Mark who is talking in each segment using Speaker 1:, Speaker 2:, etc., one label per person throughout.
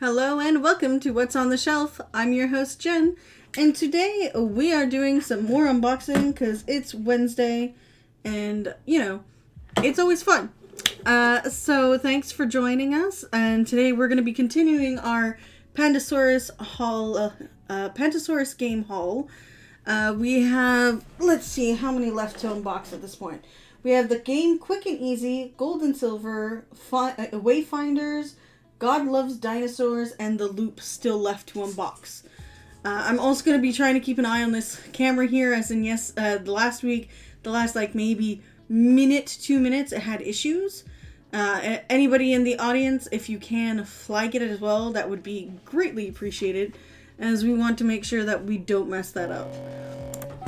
Speaker 1: Hello and welcome to What's on the Shelf. I'm your host Jen, and today we are doing some more unboxing because it's Wednesday and, it's always fun. So thanks for joining us, and today we're going to be continuing our Pandasaurus game haul. We have, let's see how many left to unbox at this point. We have the game Quick and Easy, Gold and Silver, Wayfinders, God Loves Dinosaurs, and the Loop still left to unbox. I'm also going to be trying to keep an eye on this camera here, as in, the last maybe minute, 2 minutes, it had issues. Anybody in the audience, if you can flag it as well, that would be greatly appreciated, as we want to make sure that we don't mess that up.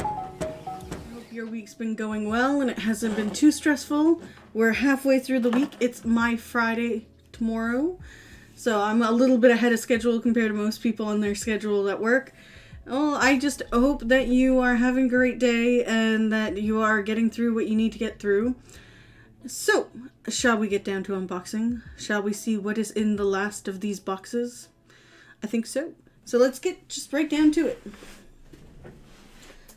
Speaker 1: I hope your week's been going well and it hasn't been too stressful. We're halfway through the week. It's my Friday tomorrow, so I'm a little bit ahead of schedule compared to most people on their schedule at work. Well, I just hope that you are having a great day and that you are getting through what you need to get through. So, shall we get down to unboxing? Shall we see what is in the last of these boxes? I think so. So let's get just right down to it.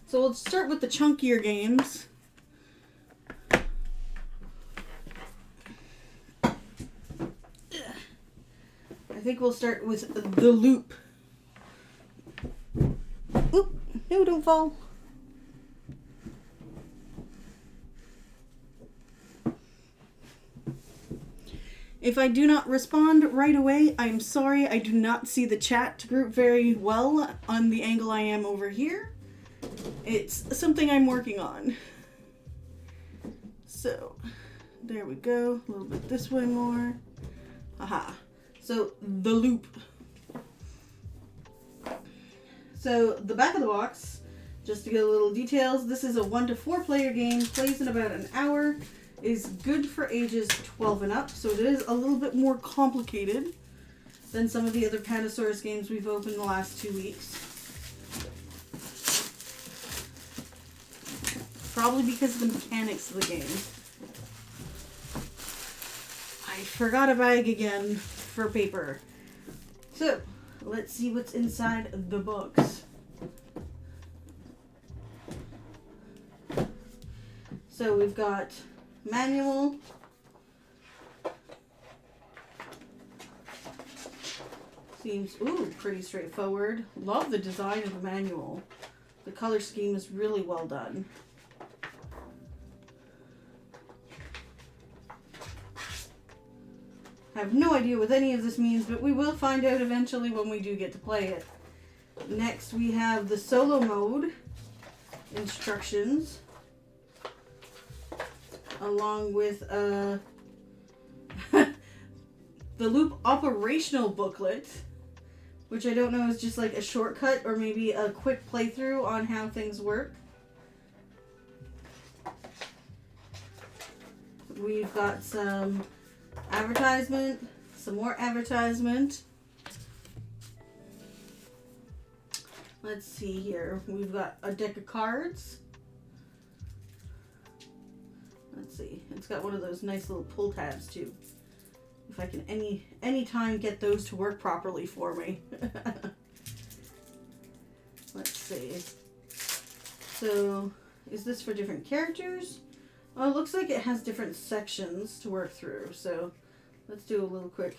Speaker 1: So we'll start with the chunkier games. I think we'll start with the Loop. Oop, no, don't fall. If I do not respond right away, I'm sorry. I do not see the chat group very well on the angle I am over here. It's something I'm working on. So, there we go. A little bit this way more. Aha. So, the Loop. So, the back of the box, just to get a little details, this is a 1 to 4 player game, plays in about an hour, is good for ages 12 and up, so it is a little bit more complicated than some of the other Pandasaurus games we've opened the last 2 weeks. Probably because of the mechanics of the game. I forgot a bag again for paper. So, let's see what's inside the box. So we've got manual, seems pretty straightforward. Love the design of the manual. The color scheme is really well done. I have no idea what any of this means, but we will find out eventually when we do get to play it. Next we have the solo mode instructions, along with the Loop operational booklet, which I don't know is just like a shortcut or maybe a quick playthrough on how things work. We've got some advertisement, some more advertisement. Let's see here. We've got a deck of cards. Let's see. It's got one of those nice little pull tabs too. If I can any time get those to work properly for me. Let's see. So, is this for different characters? Oh, it looks like it has different sections to work through. So, let's do a little quick.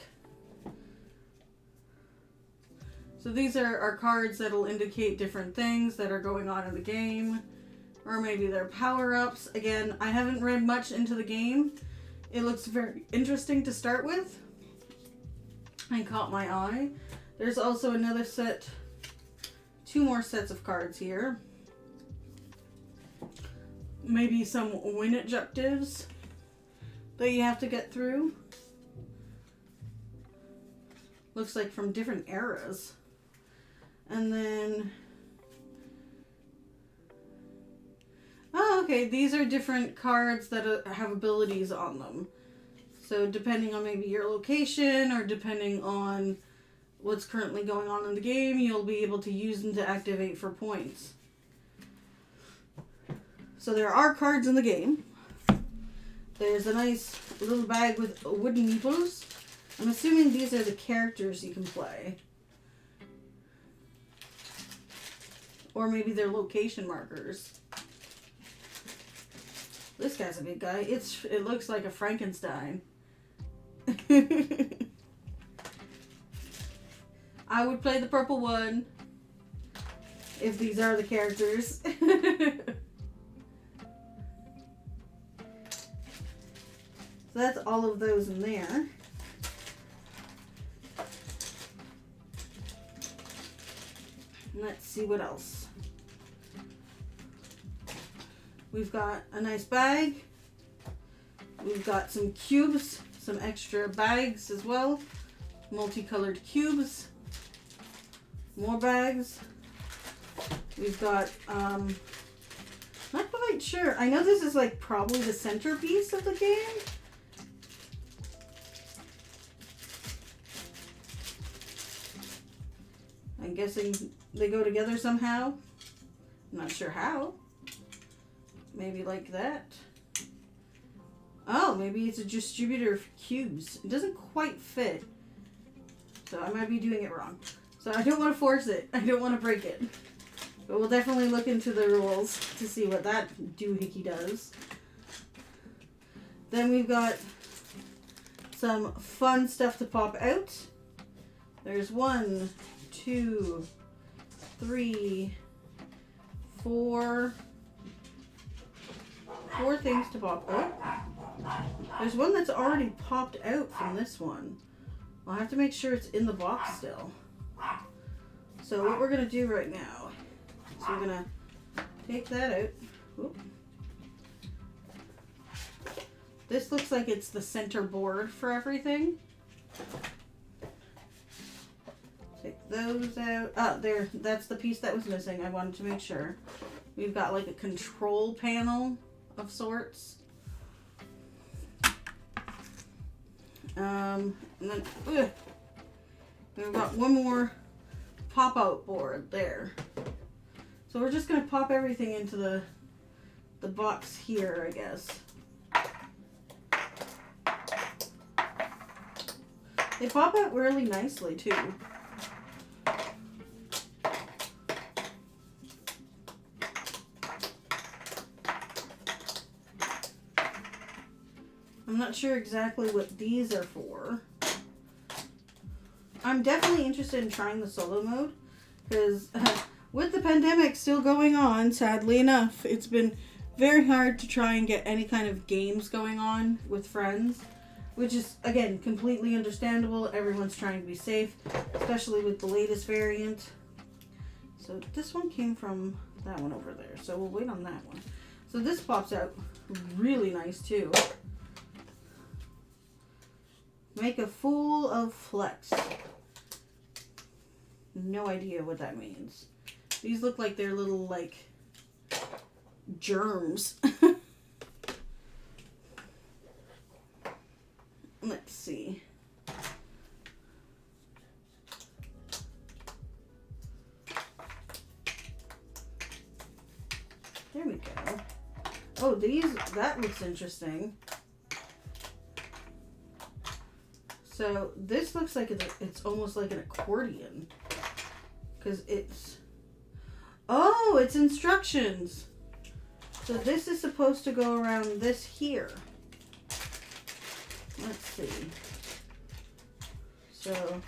Speaker 1: So these are cards that'll indicate different things that are going on in the game. Or maybe they're power-ups. Again, I haven't read much into the game. It looks very interesting to start with. And caught my eye. There's also another set, 2 more sets of cards here. Maybe some win objectives that you have to get through. Looks like from different eras. And then... oh, okay, these are different cards that have abilities on them. So depending on maybe your location or depending on what's currently going on in the game, you'll be able to use them to activate for points. So there are cards in the game. There's a nice little bag with wooden meeples. I'm assuming these are the characters you can play. Or maybe they're location markers. This guy's a big guy. It looks like a Frankenstein. I would play the purple one if these are the characters. So that's all of those in there. Let's see what else. We've got a nice bag. We've got some cubes, some extra bags as well. Multicolored cubes. More bags. We've got, not quite sure. I know this is like probably the centerpiece of the game. I'm guessing they go together somehow. I'm not sure how. Maybe like that. Oh, maybe it's a distributor of cubes. It doesn't quite fit. So I might be doing it wrong. So I don't want to force it. I don't want to break it. But we'll definitely look into the rules to see what that doohickey does. Then we've got some fun stuff to pop out. There's 1, 2, 3, 4 things to pop out. There's one that's already popped out from this one. I'll have to make sure it's in the box still. So what we're going to do right now is we're going to take that out. Whoop. This looks like it's the center board for everything. Take those out. Oh, there. That's the piece that was missing. I wanted to make sure. We've got like a control panel of sorts. And then we've got one more pop-out board there. So we're just going to pop everything into the box here, I guess. They pop out really nicely too. I'm not sure exactly what these are for. I'm definitely interested in trying the solo mode because with the pandemic still going on, sadly enough, it's been very hard to try and get any kind of games going on with friends, which is, again, completely understandable. Everyone's trying to be safe, especially with the latest variant. So this one came from that one over there, so we'll wait on that one. So this pops out really nice too. Make a fool of Flex. No idea what that means. These look like they're little, like, germs. Let's see. There we go. Oh, that looks interesting. So this looks like it's almost like an accordion. Because it's instructions. So this is supposed to go around this here. Let's see. So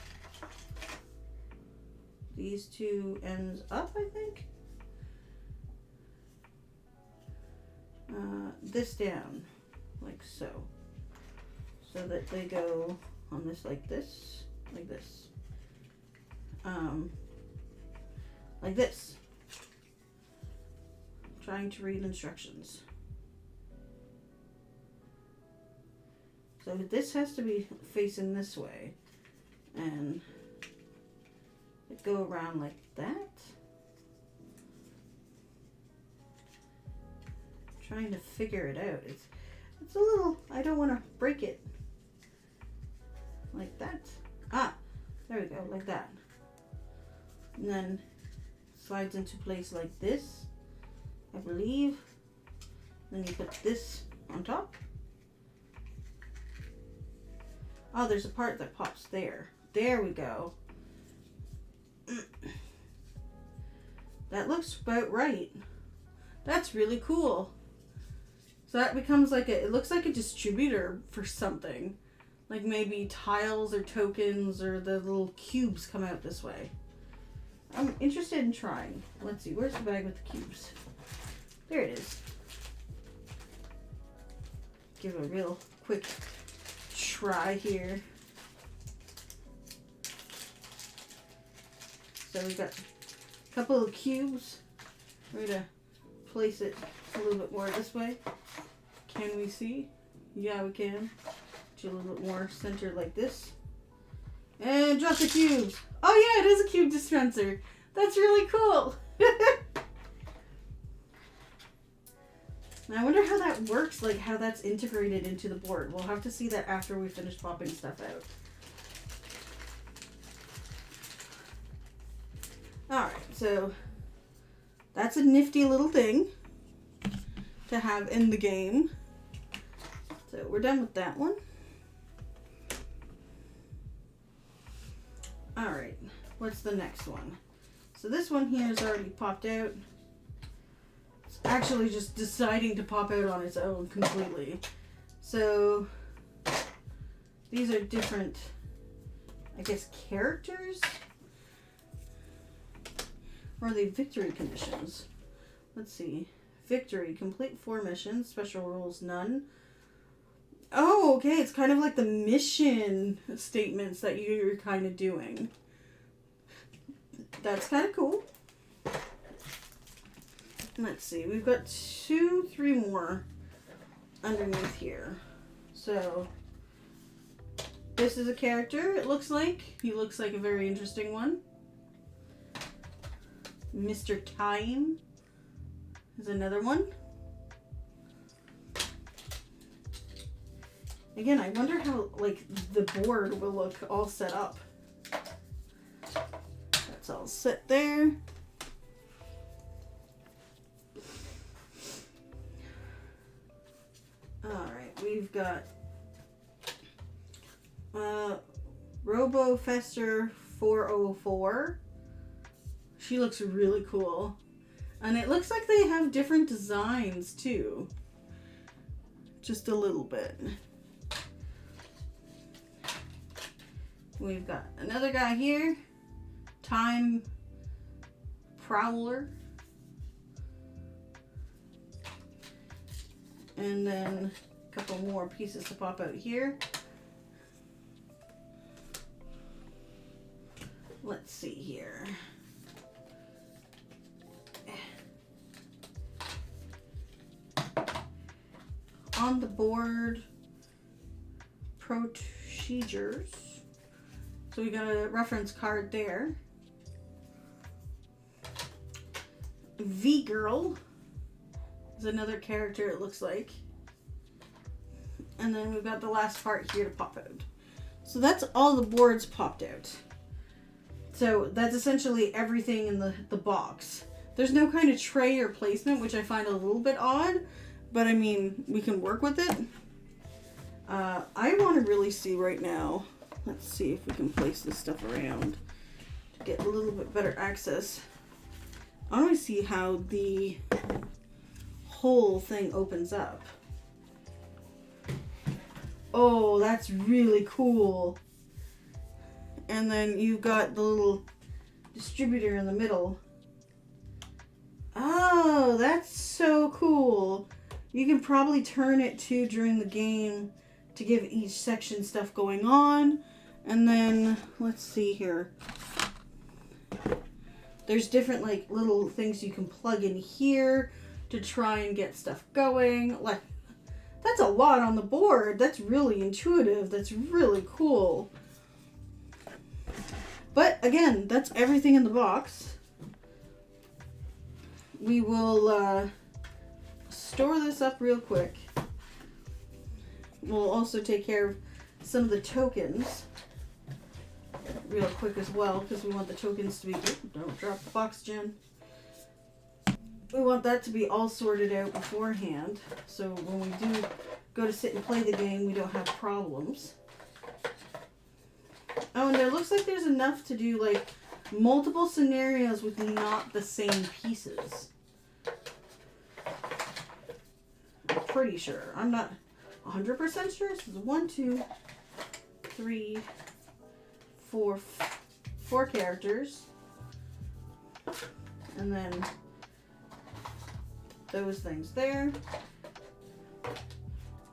Speaker 1: these two ends up, I think. This down, like so. So that they go on this like this, like this. Like this. I'm trying to read instructions. So this has to be facing this way. And it go around like that. Trying to figure it out. It's a little, I don't want to break it. Like that. Ah, there we go, like that. And then slides into place like this, I believe. Then you put this on top. Oh, there's a part that pops there. There we go. That looks about right. That's really cool. So that becomes like it looks like a distributor for something. Like maybe tiles or tokens or the little cubes come out this way. I'm interested in trying. Let's see, where's the bag with the cubes? There it is. Give a real quick try here. So we've got a couple of cubes. We're going to place it a little bit more this way. Can we see? Yeah, we can. Do a little bit more centered like this. And drop the cubes. Oh yeah, it is a cube dispenser. That's really cool. I wonder how that works, like how that's integrated into the board. We'll have to see that after we finish popping stuff out. Alright, so that's a nifty little thing to have in the game. So we're done with that one. Alright, what's the next one? So this one here is already popped out. It's actually just deciding to pop out on its own completely. So these are different, I guess, characters? Or are they victory conditions? Let's see. Victory, complete 4 missions, special rules, none. Oh, okay, it's kind of like the mission statements that you're kind of doing. That's kind of cool. Let's see, we've got 3 more underneath here. So, this is a character, it looks like. He looks like a very interesting one. Mr. Time is another one. Again, I wonder how, like, the board will look all set up. That's all set there. Alright, we've got RoboFester 404. She looks really cool. And it looks like they have different designs too. Just a little bit. We've got another guy here. Time Prowler. And then a couple more pieces to pop out here. Let's see here. On the board, procedures. So we got a reference card there. V-Girl is another character, it looks like. And then we've got the last part here to pop out. So that's all the boards popped out. So that's essentially everything in the box. There's no kind of tray or placement, which I find a little bit odd. But I mean, we can work with it. I want to really see right now. Let's see if we can place this stuff around to get a little bit better access. I want to see how the whole thing opens up. Oh, that's really cool. And then you've got the little distributor in the middle. Oh, that's so cool. You can probably turn it too during the game to give each section stuff going on. And then, let's see here. There's different like little things you can plug in here to try and get stuff going. Like, that's a lot on the board. That's really intuitive. That's really cool. But again, that's everything in the box. We will store this up real quick. We'll also take care of some of the tokens real quick as well, because we want the tokens to be... Don't drop the box, Jen. We want that to be all sorted out beforehand, so when we do go to sit and play the game, we don't have problems. Oh, and there looks like there's enough to do like multiple scenarios with not the same pieces. I'm pretty sure. I'm not 100% sure. This is 1, 2, 3, 4 characters. And then those things there.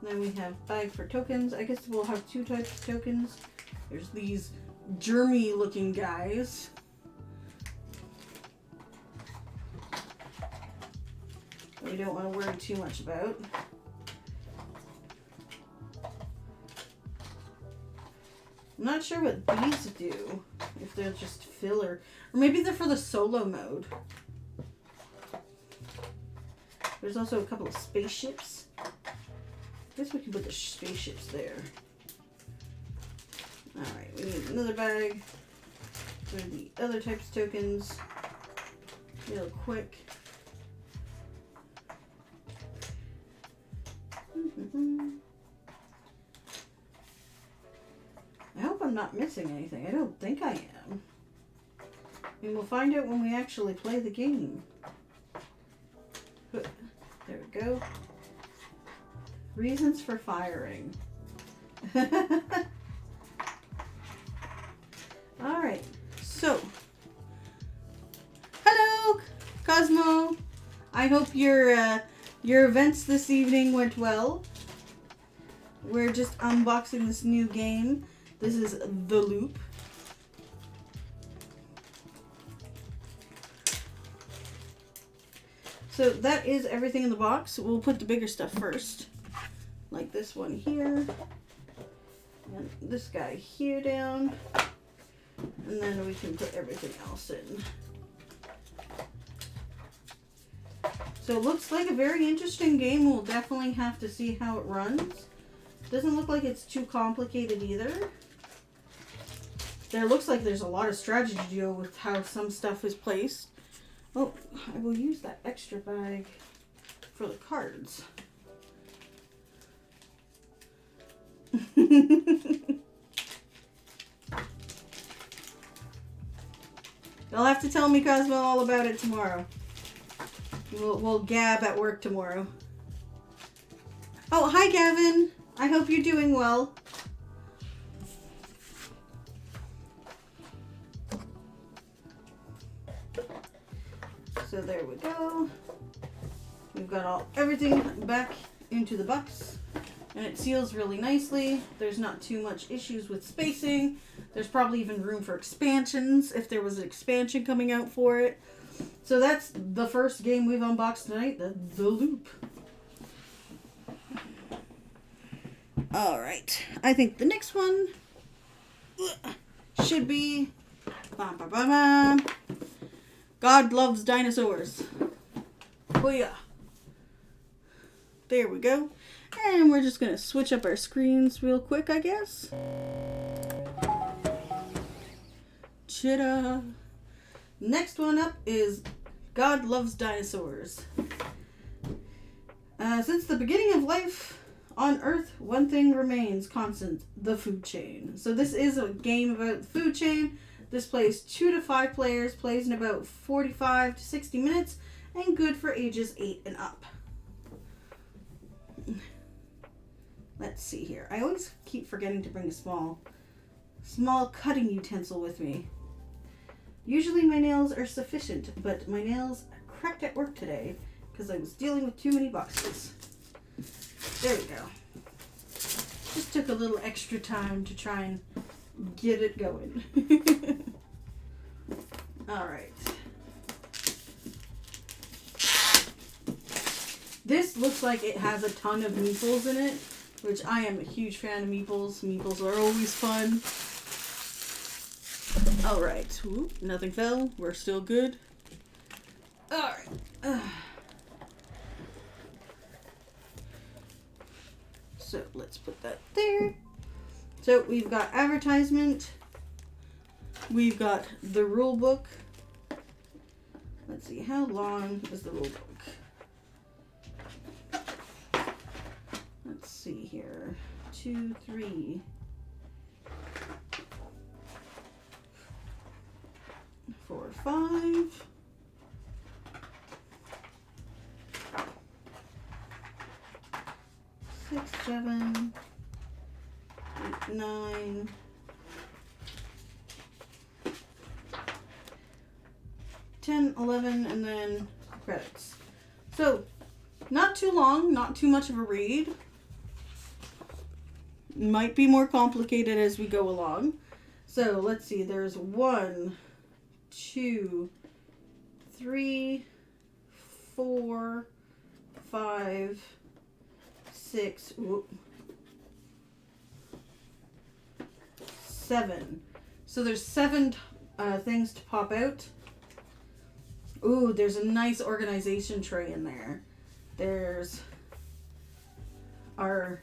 Speaker 1: Then we have bag for tokens. I guess we'll have 2 types of tokens. There's these germy looking guys. We don't want to worry too much about. I'm not sure what these do. If they're just filler. Or maybe they're for the solo mode. There's also a couple of spaceships. I guess we can put the spaceships there. Alright, we need another bag. There are the other types of tokens. Real quick. I hope I'm not missing anything. I don't think I am. And we'll find out when we actually play the game. There we go. Reasons for firing. Alright, so. Hello, Cosmo. I hope your events this evening went well. We're just unboxing this new game. This is The Loop. So that is everything in the box. We'll put the bigger stuff first. Like this one here. And this guy here down. And then we can put everything else in. So it looks like a very interesting game. We'll definitely have to see how it runs. Doesn't look like it's too complicated either. There looks like there's a lot of strategy to deal with how some stuff is placed. Oh, I will use that extra bag for the cards. You'll have to tell me, Cosmo, all about it tomorrow. We'll gab at work tomorrow. Oh, hi, Gavin. I hope you're doing well. So there we go. We've got everything back into the box. And it seals really nicely. There's not too much issues with spacing. There's probably even room for expansions if there was an expansion coming out for it. So that's the first game we've unboxed tonight, the Loop. Alright, I think the next one should be God Loves Dinosaurs. Oh yeah. There we go. And we're just going to switch up our screens real quick, I guess. Ta-da! Next one up is God Loves Dinosaurs. Since the beginning of life on Earth, one thing remains constant: the food chain. So this is a game about the food chain. This plays 2 to 5 players, plays in about 45 to 60 minutes, and good for ages 8 and up. Let's see here. I always keep forgetting to bring a small cutting utensil with me. Usually my nails are sufficient, but my nails cracked at work today because I was dealing with too many boxes. There we go. Just took a little extra time to try and get it going. Alright. This looks like it has a ton of meeples in it, which I am a huge fan of meeples. Meeples are always fun. Alright. Nothing fell. We're still good. Alright. So let's put that there. So we've got advertisement. We've got the rule book. Let's see, how long is the rule book? Let's see here. 2, 3. 5. Six, 7, 8, 9, 10, 11, and then credits. So, not too long, not too much of a read. Might be more complicated as we go along. So, let's see. There's 1, 2, 3, 4, 5, 6, 7. So there's 7 things to pop out. Ooh, there's a nice organization tray in there. There's our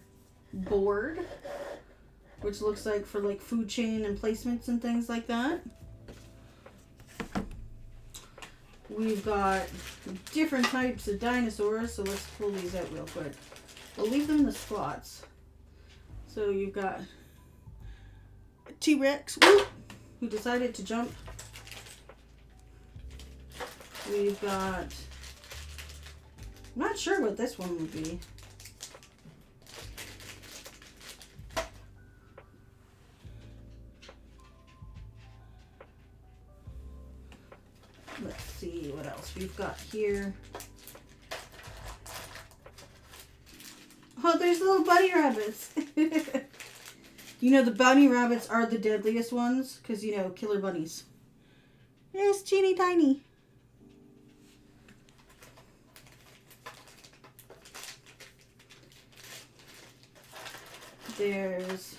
Speaker 1: board, which looks like for like food chain and placements and things like that. We've got different types of dinosaurs, so let's pull these out real quick. We'll leave them in the slots. So you've got a T-Rex, who decided to jump. We've got, I'm not sure what this one would be. Let's see what else we've got here. Oh, there's little bunny rabbits. You know, the bunny rabbits are the deadliest ones because, you know, killer bunnies. There's teeny tiny. There's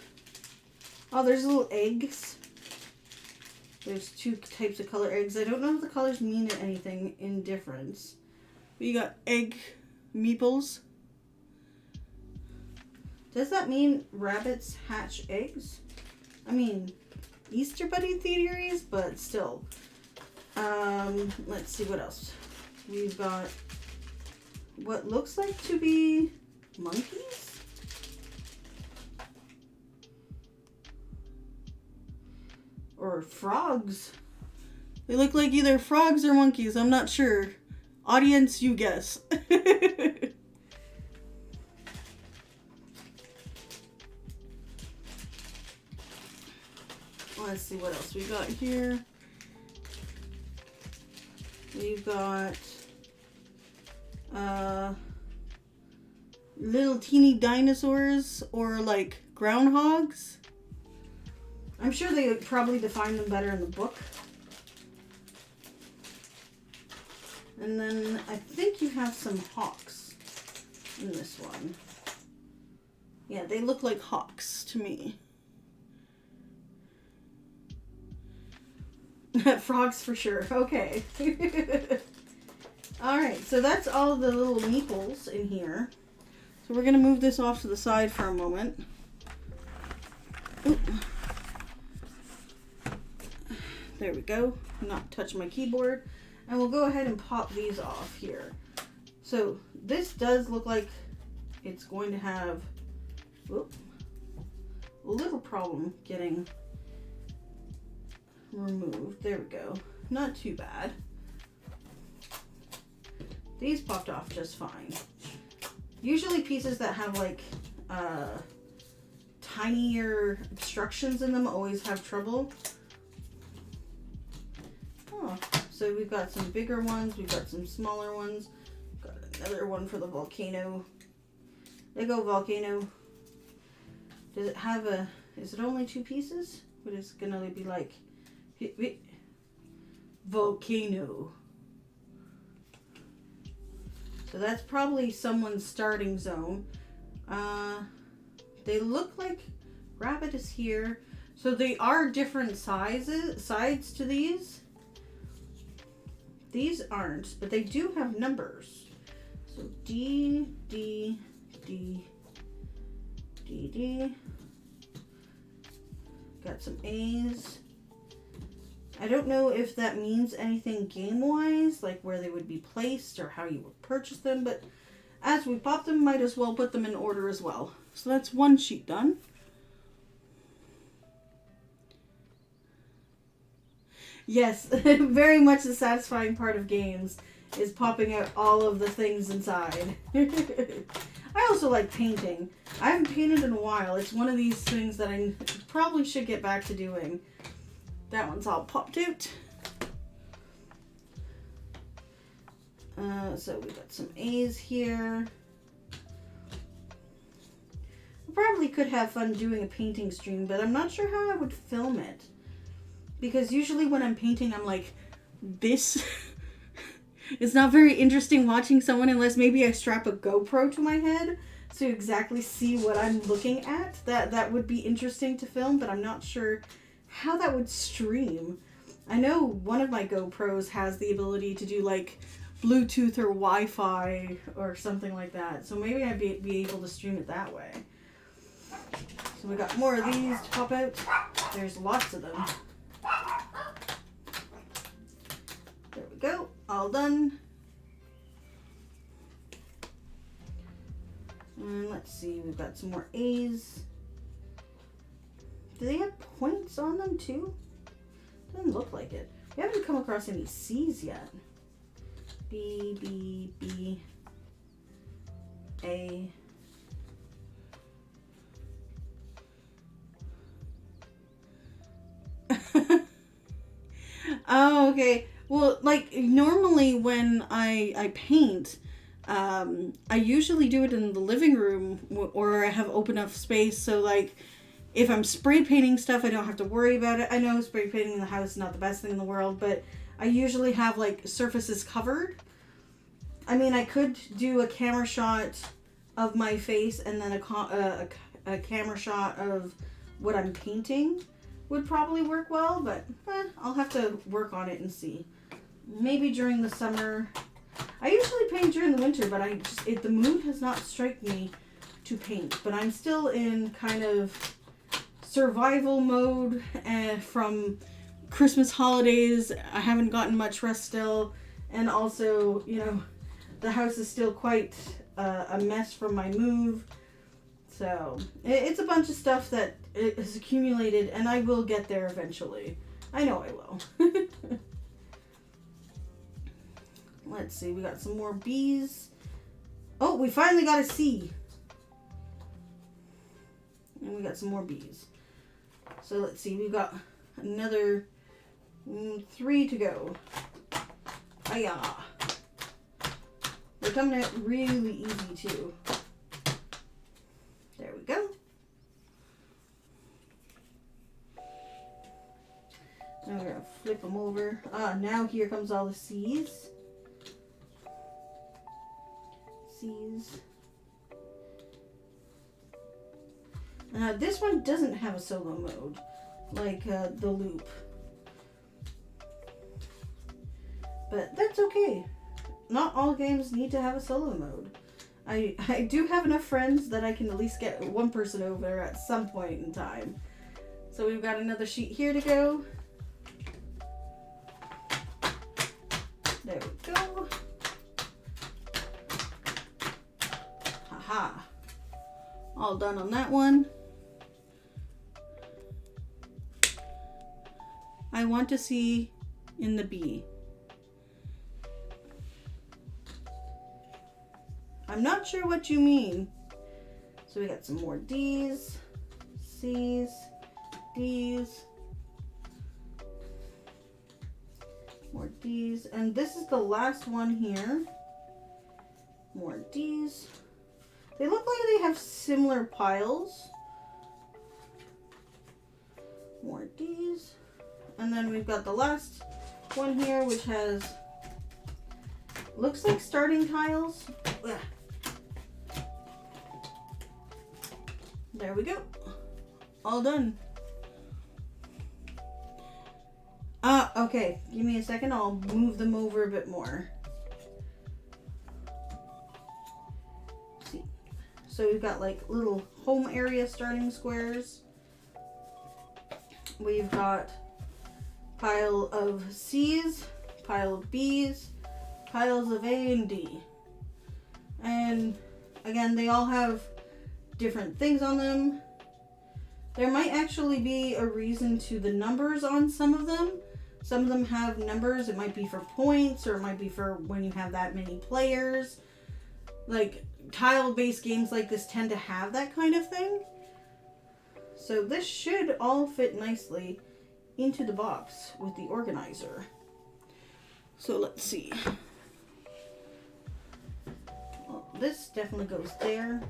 Speaker 1: little eggs. There's 2 types of color eggs. I don't know if the colors mean anything in difference. But you got egg meeples. Does that mean rabbits hatch eggs? I mean, Easter Bunny theories, but still. Let's see what else. We've got what looks like to be monkeys? Or frogs. They look like either frogs or monkeys. I'm not sure. Audience, you guess. Let's see what else we got here. We've got little teeny dinosaurs or like groundhogs. I'm sure they would probably define them better in the book. And then I think you have some hawks in this one. Yeah, they look like hawks to me. Frogs for sure. Okay. Alright, so that's all the little meeples in here. So we're going to move this off to the side for a moment. Oop. There we go. Not touch my keyboard. And we'll go ahead and pop these off here. So this does look like it's going to have a little problem getting removed. There we go. Not too bad. These popped off just fine. Usually pieces that have like tinier obstructions in them always have trouble. Oh, so we've got some bigger ones, we've got some smaller ones. Got another one for the volcano. There you go, volcano. Does it have is it only 2 pieces? But it's gonna be like volcano. So that's probably someone's starting zone. They look like rabbit is here. So they are different sides to these. These aren't, but they do have numbers. So D, D, D, D, D. Got some A's. I don't know if that means anything game-wise, like where they would be placed or how you would purchase them, but as we pop them, might as well put them in order as well. So that's one sheet done. Yes, very much the satisfying part of games is popping out all of the things inside. I also like painting. I haven't painted in a while. It's one of these things that I probably should get back to doing. That one's all popped out. So we got some A's here. I probably could have fun doing a painting stream, but I'm not sure how I would film it. Because usually when I'm painting, I'm like this. It's not very interesting watching someone unless maybe I strap a GoPro to my head to exactly see what I'm looking at. That would be interesting to film, but I'm not sure how that would stream. I know one of my GoPros has the ability to do like Bluetooth or Wi-Fi or something like that. So maybe I'd be able to stream it that way. So we got more of these to pop out. There's lots of them. There we go. All done. And let's see. We've got some more A's. Do they have points on them too? Doesn't look like it. We haven't come across any C's yet. B, B, B, A. Oh, okay. Well, like normally when I paint, I usually do it in the living room or I have open enough space. So like if I'm spray painting stuff, I don't have to worry about it. I know spray painting in the house is not the best thing in the world, but I usually have like surfaces covered. I mean, I could do a camera shot of my face and then a camera shot of what I'm painting would probably work well, but I'll have to work on it and see. Maybe during the summer. I usually paint during the winter, but the mood has not struck me to paint. But I'm still in kind of survival mode from Christmas holidays. I haven't gotten much rest still, and also, you know, the house is still quite a mess from my move. So it's a bunch of stuff that is accumulated, and I will get there eventually. I know I will. Let's see, we got some more B's. Oh, we finally got a C. And we got some more B's. So let's see, we've got another 3 to go. Hiya. They're coming out really easy too. There we go. Now we're going to flip them over. Now here comes all the C's. C's. This one doesn't have a solo mode, like the loop. But that's okay. Not all games need to have a solo mode. I do have enough friends that I can at least get one person over at some point in time. So we've got another sheet here to go. There we go. Haha. All done on that one. I want to see in the B. I'm not sure what you mean. So we got some more D's, C's, D's, more D's, and this is the last one here. More D's. They look like they have similar piles. More D's. And then we've got the last one here, which has, looks like starting tiles. Ugh. There we go. All done. Okay. Give me a second. I'll move them over a bit more. See. So we've got like little home area starting squares. We've got pile of C's, pile of B's, piles of A and D. And again, they all have different things on them. There might actually be a reason to the numbers on some of them. Some of them have numbers. It might be for points, or it might be for when you have that many players. Like, tile-based games like this tend to have that kind of thing. So this should all fit nicely into the box with the organizer. So let's see. Well, this definitely goes there.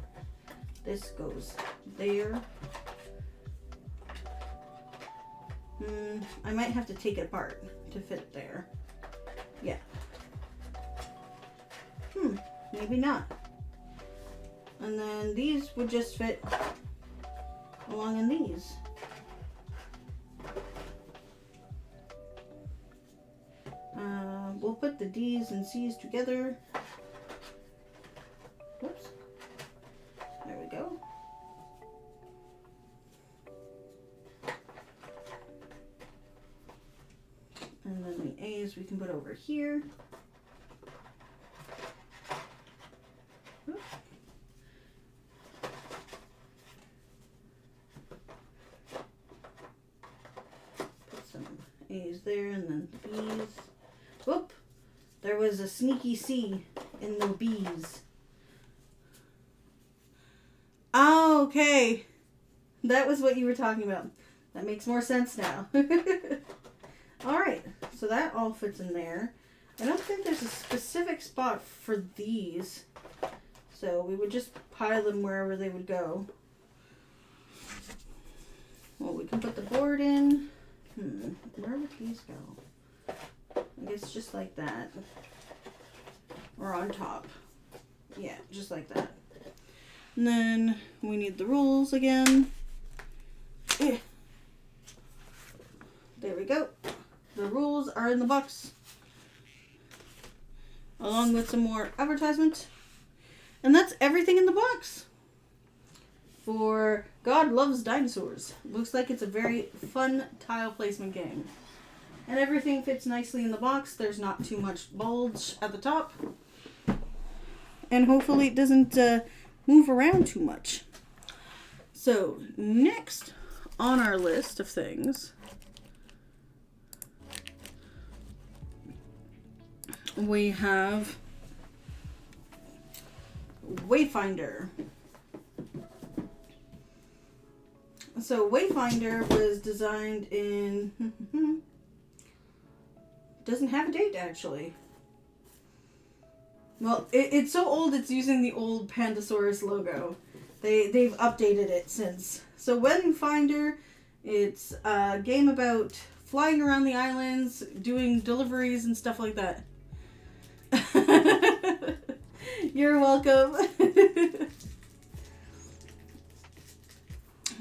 Speaker 1: This goes there. I might have to take it apart to fit there. Yeah. Maybe not. And then these would just fit along in these. We'll put the D's and C's together. Whoops. There we go. And then the A's we can put over here. Oops. Put some A's there, and then B's. Whoop! There was a sneaky C in the B's. Oh, okay. That was what you were talking about. That makes more sense now. Alright, so that all fits in there. I don't think there's a specific spot for these. So we would just pile them wherever they would go. Well, we can put the board in. Where would these go? I guess just like that. Or on top. Yeah, just like that. And then we need the rules again. There we go. The rules are in the box. Along with some more advertisement. And that's everything in the box. For God Loves Dinosaurs. Looks like it's a very fun tile placement game. And everything fits nicely in the box. There's not too much bulge at the top. And hopefully it doesn't move around too much. So next on our list of things, we have Wayfinder. So Wayfinder was designed in doesn't have a date actually. Well, it's so old it's using the old Pandasaurus logo. They've updated it since. So Wayfinder, it's a game about flying around the islands, doing deliveries and stuff like that. You're welcome.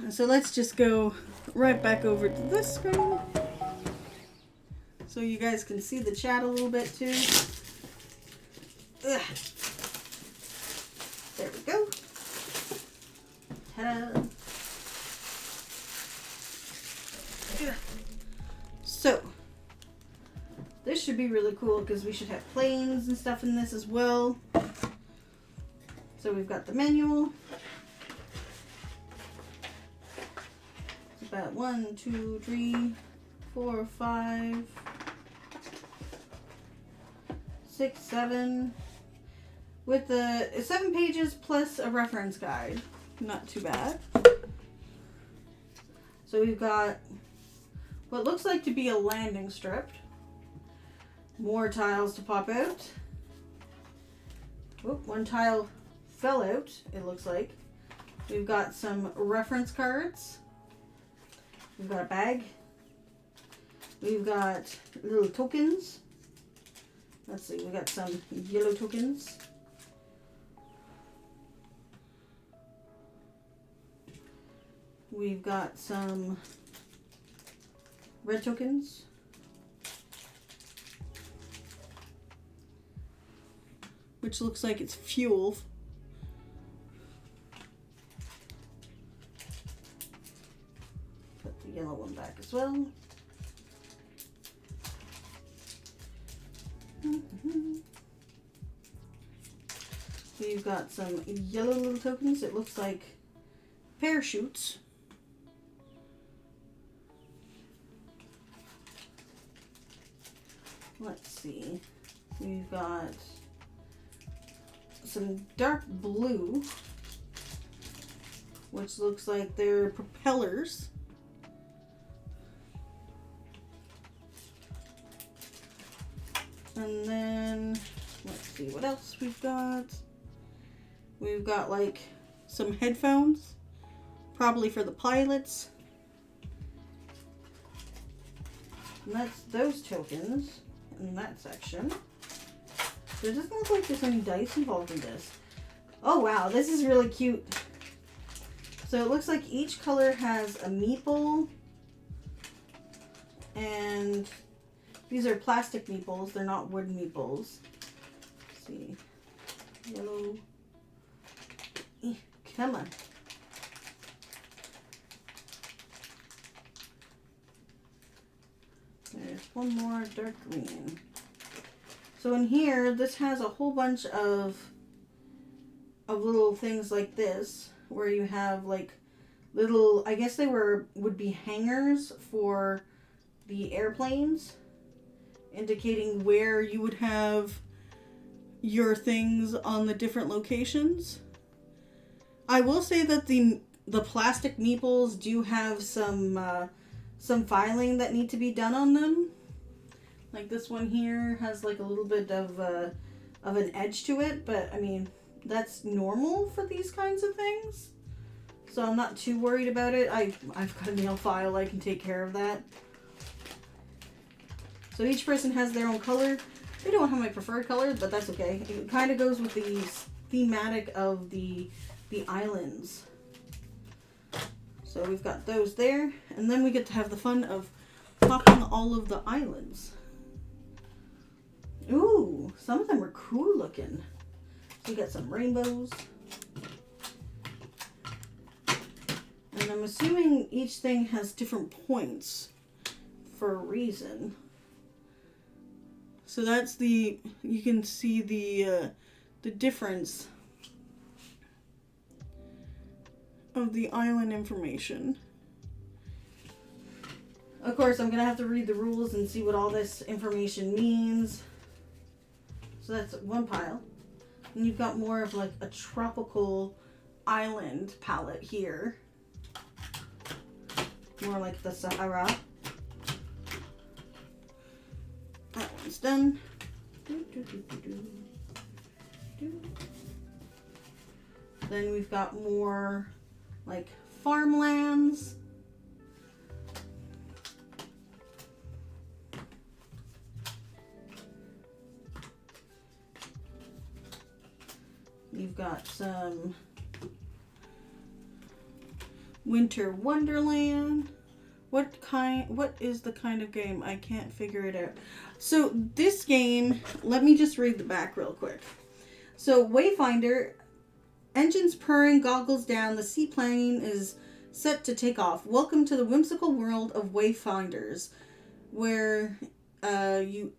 Speaker 1: So let's just go right back over to this screen so you guys can see the chat a little bit too. Ugh. There we go. Ta-da. So this should be really cool because we should have planes and stuff in this as well. So we've got the manual. It's about 1, 2, 3, 4, 5, 6, 7. With the 7 pages plus a reference guide. Not too bad. So we've got what looks like to be a landing strip. More tiles to pop out. Oop, one tile fell out, it looks like. We've got some reference cards. We've got a bag. We've got little tokens. Let's see, we got some yellow tokens. We've got some red tokens. Which looks like it's fuel. Put the yellow one back as well. We've got some yellow little tokens. It looks like parachutes. let's see. We've got some dark blue, which looks like they're propellers. And then, let's see what else we've got. We've got like some headphones, probably for the pilots. And that's those tokens in that section. There doesn't look like there's any dice involved in this. Oh wow, this is really cute. So it looks like each color has a meeple, and these are plastic meeples, they're not wood meeples. Let's see. Yellow. Come on. There's one more dark green. So in here, this has a whole bunch of little things like this, where you have like little, I guess they would be hangers for the airplanes, indicating where you would have your things on the different locations. I will say that the plastic meeples do have some filing that need to be done on them. Like this one here has like a little bit of an edge to it, but I mean, that's normal for these kinds of things. So I'm not too worried about it. I've got a nail file, I can take care of that. So each person has their own color. I don't have my preferred color, but that's okay. It kind of goes with the thematic of the islands. So we've got those there, and then we get to have the fun of popping all of the islands. Ooh, some of them are cool looking. So we got some rainbows. And I'm assuming each thing has different points for a reason. So that's you can see the difference of the island information. Of course, I'm going to have to read the rules and see what all this information means. So that's one pile. And you've got more of like a tropical island palette here. More like the Sahara. That one's done. Then we've got more like farmlands. You've got some Winter Wonderland. What is the kind of game? I can't figure it out. So this game, let me just read the back real quick. So Wayfinder, engines purring, goggles down, the seaplane is set to take off. Welcome to the whimsical world of Wayfinders, where you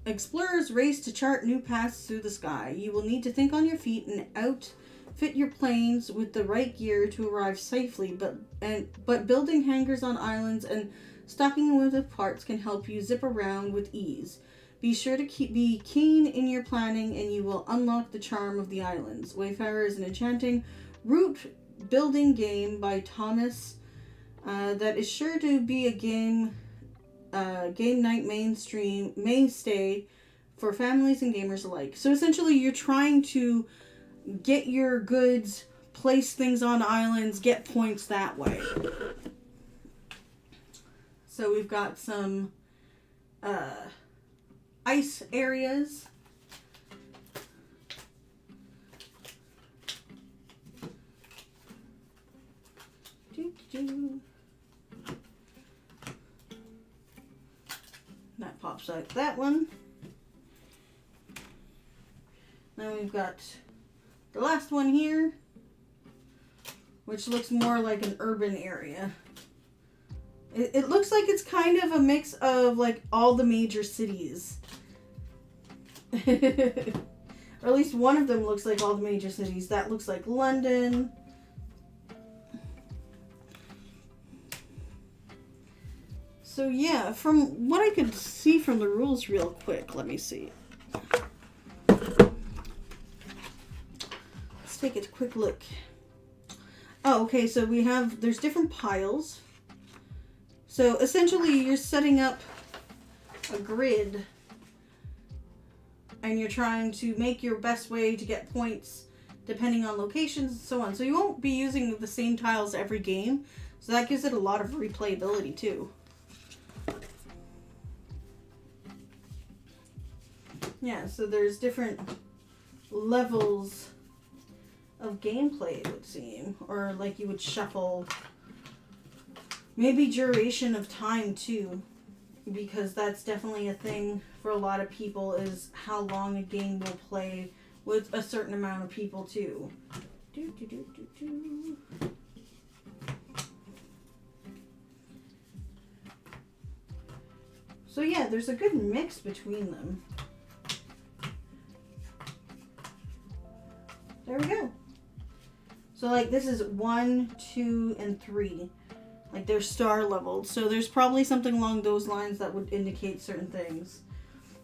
Speaker 1: explorers race to chart new paths through the sky. You will need to think on your feet and outfit your planes with the right gear to arrive safely, but building hangars on islands and stocking them with parts can help you zip around with ease. Be sure to be keen in your planning and you will unlock the charm of the islands. Wayfarer is an enchanting route building game by Thomas that is sure to be a game night mainstay for families and gamers alike. So essentially you're trying to get your goods, place things on islands, get points that way. So we've got some ice areas. That pops out that one. Then we've got the last one here, which looks more like an urban area. It looks like it's kind of a mix of like all the major cities. Or at least one of them looks like all the major cities. That looks like London. So yeah, from what I could see from the rules real quick, let me see. Let's take a quick look. Oh, okay, so there's different piles. So essentially you're setting up a grid and you're trying to make your best way to get points depending on locations and so on. So you won't be using the same tiles every game. So that gives it a lot of replayability too. Yeah, so there's different levels of gameplay, it would seem. Or like you would shuffle. Maybe duration of time too. Because that's definitely a thing for a lot of people, is how long a game will play with a certain amount of people too. So yeah, there's a good mix between them. There we go. So like this is 1, 2, and 3. Like they're star leveled. So there's probably something along those lines that would indicate certain things.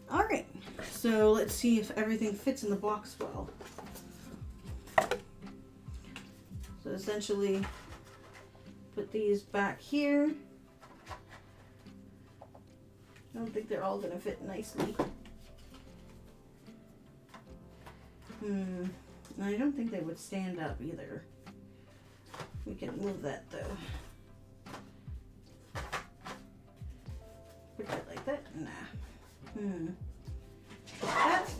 Speaker 1: Alright. So let's see if everything fits in the box well. So essentially put these back here. I don't think they're all going to fit nicely. I don't think they would stand up either. We can move that though. Put that like that? Nah.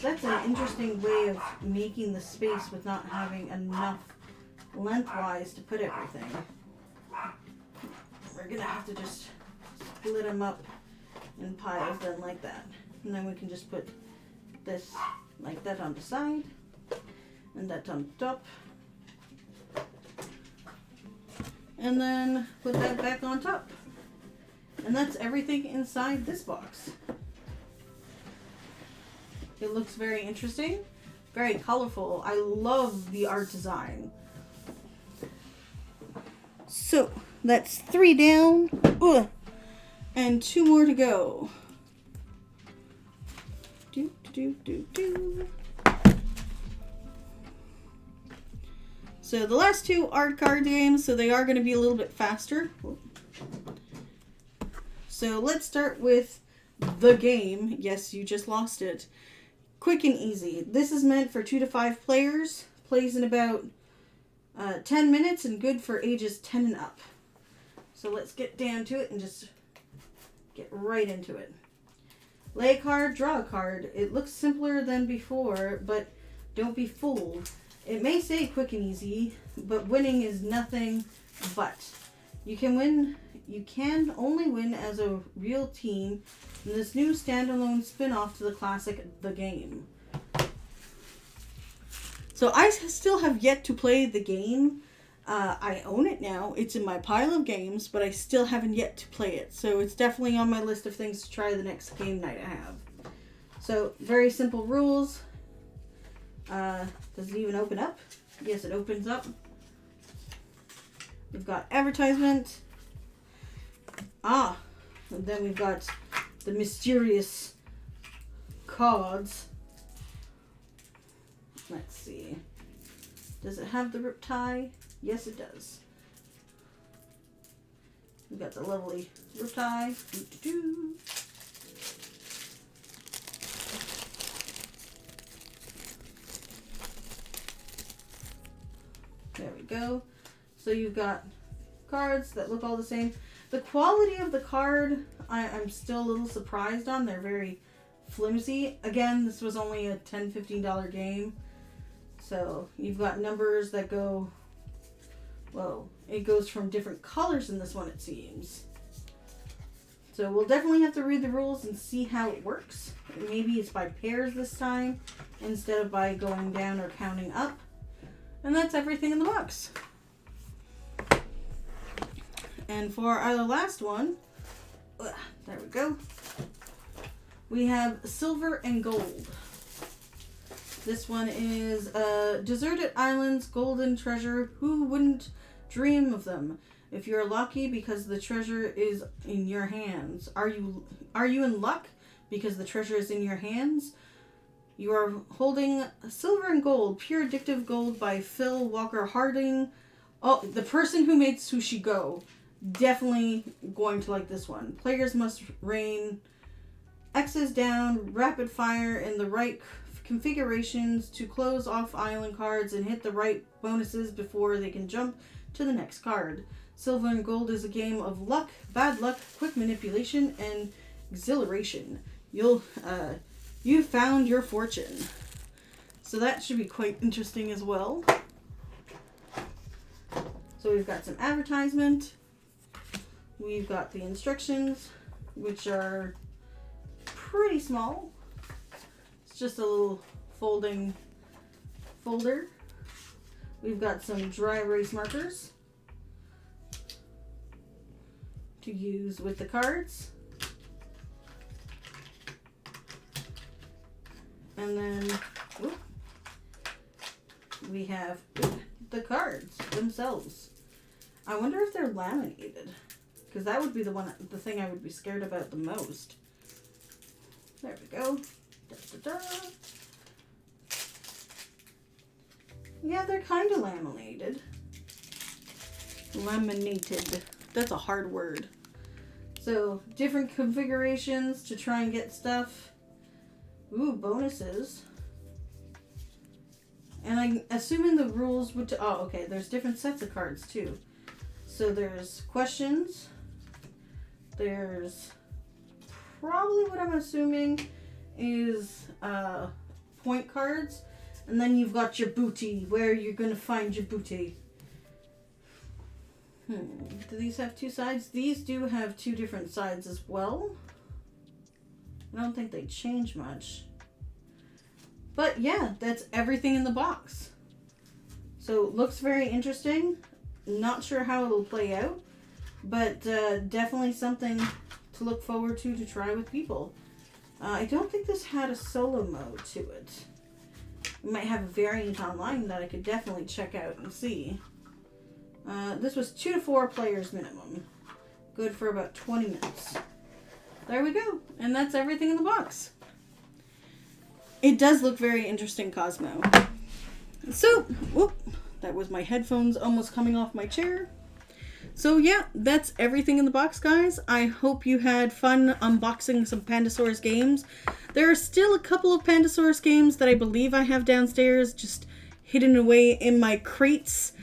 Speaker 1: That's an interesting way of making the space with not having enough lengthwise to put everything. We're gonna have to just split them up in piles then like that. And then we can just put this like that on the side and that on top. And then put that back on top. And that's everything inside this box. It looks very interesting, very colorful. I love the art design. So that's 3 down. Ugh. And 2 more to go. So the last 2 are card games, so they are going to be a little bit faster. So let's start with the game. Yes, you just lost it. Quick and easy. This is meant for 2 to 5 players. Plays in about 10 minutes and good for ages 10 and up. So let's get down to it and just get right into it. Lay a card, draw a card. It looks simpler than before, but don't be fooled. It may say quick and easy, but winning is nothing but. You can only win as a real team in this new standalone spin-off to the classic The Game. So I still have yet to play the game. I own it now. It's in my pile of games, but I still haven't yet to play it. So it's definitely on my list of things to try the next game night I have. So very simple rules. Does it even open up? Yes, it opens up. We've got advertisement. And then we've got the mysterious cards. Let's see. Does it have the rip tie? Yes, it does. We've got the lovely rip tie. There we go. So you've got cards that look all the same. The quality of the card, I'm still a little surprised on. They're very flimsy. Again, this was only a $10, $15 game. So you've got numbers that go, whoa, it goes from different colors in this one, it seems. So we'll definitely have to read the rules and see how it works. Maybe it's by pairs this time instead of by going down or counting up. And that's everything in the box. And for our last one, there we go. We have Silver and Gold. This one is Deserted Islands, Golden Treasure. Who wouldn't dream of them? If you're lucky because the treasure is in your hands. Are you in luck because the treasure is in your hands? You are holding Silver and Gold, Pure Addictive Gold by Phil Walker Harding. Oh, the person who made Sushi Go. Definitely going to like this one. Players must rain X's down, rapid fire in the right configurations to close off island cards and hit the right bonuses before they can jump to the next card. Silver and Gold is a game of luck, bad luck, quick manipulation, and exhilaration. You found your fortune. So that should be quite interesting as well. So we've got some advertisement. We've got the instructions, which are pretty small. It's just a little folding folder. We've got some dry erase markers to use with the cards. And then we have the cards themselves. I wonder if they're laminated, because that would be the thing I would be scared about the most. There we go. Da, da, da. Yeah, they're kind of laminated. Laminated. That's a hard word. So, different configurations to try and get stuff. Ooh, bonuses. And I'm assuming the rules would... Oh, okay. There's different sets of cards, too. So, there's questions. There's... Probably what I'm assuming is point cards. And then you've got your booty. Where you're going to find your booty. Do these have two sides? These do have two different sides as well. I don't think they change much. But yeah, that's everything in the box. So it looks very interesting. Not sure how it'll play out. But definitely something to look forward to try with people. I don't think this had a solo mode to it. It might have a variant online that I could definitely check out and see. This was 2 to 4 players minimum. Good for about 20 minutes. There we go. And that's everything in the box. It does look very interesting, Cosmo. So, whoop, that was my headphones almost coming off my chair. So yeah, that's everything in the box, guys. I hope you had fun unboxing some Pandasaurus games. There are still a couple of Pandasaurus games that I believe I have downstairs, just hidden away in my crates.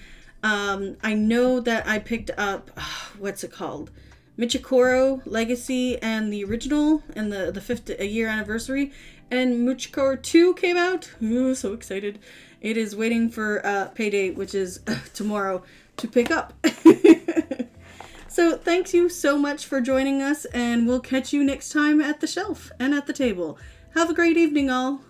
Speaker 1: I know that I picked up, what's it called? Michikoro Legacy and the original and the 5th year anniversary. And Michikoro 2 came out. Ooh, so excited. It is waiting for payday, which is tomorrow, to pick up. So thanks you so much for joining us, and we'll catch you next time at the shelf and at the table. Have a great evening, all.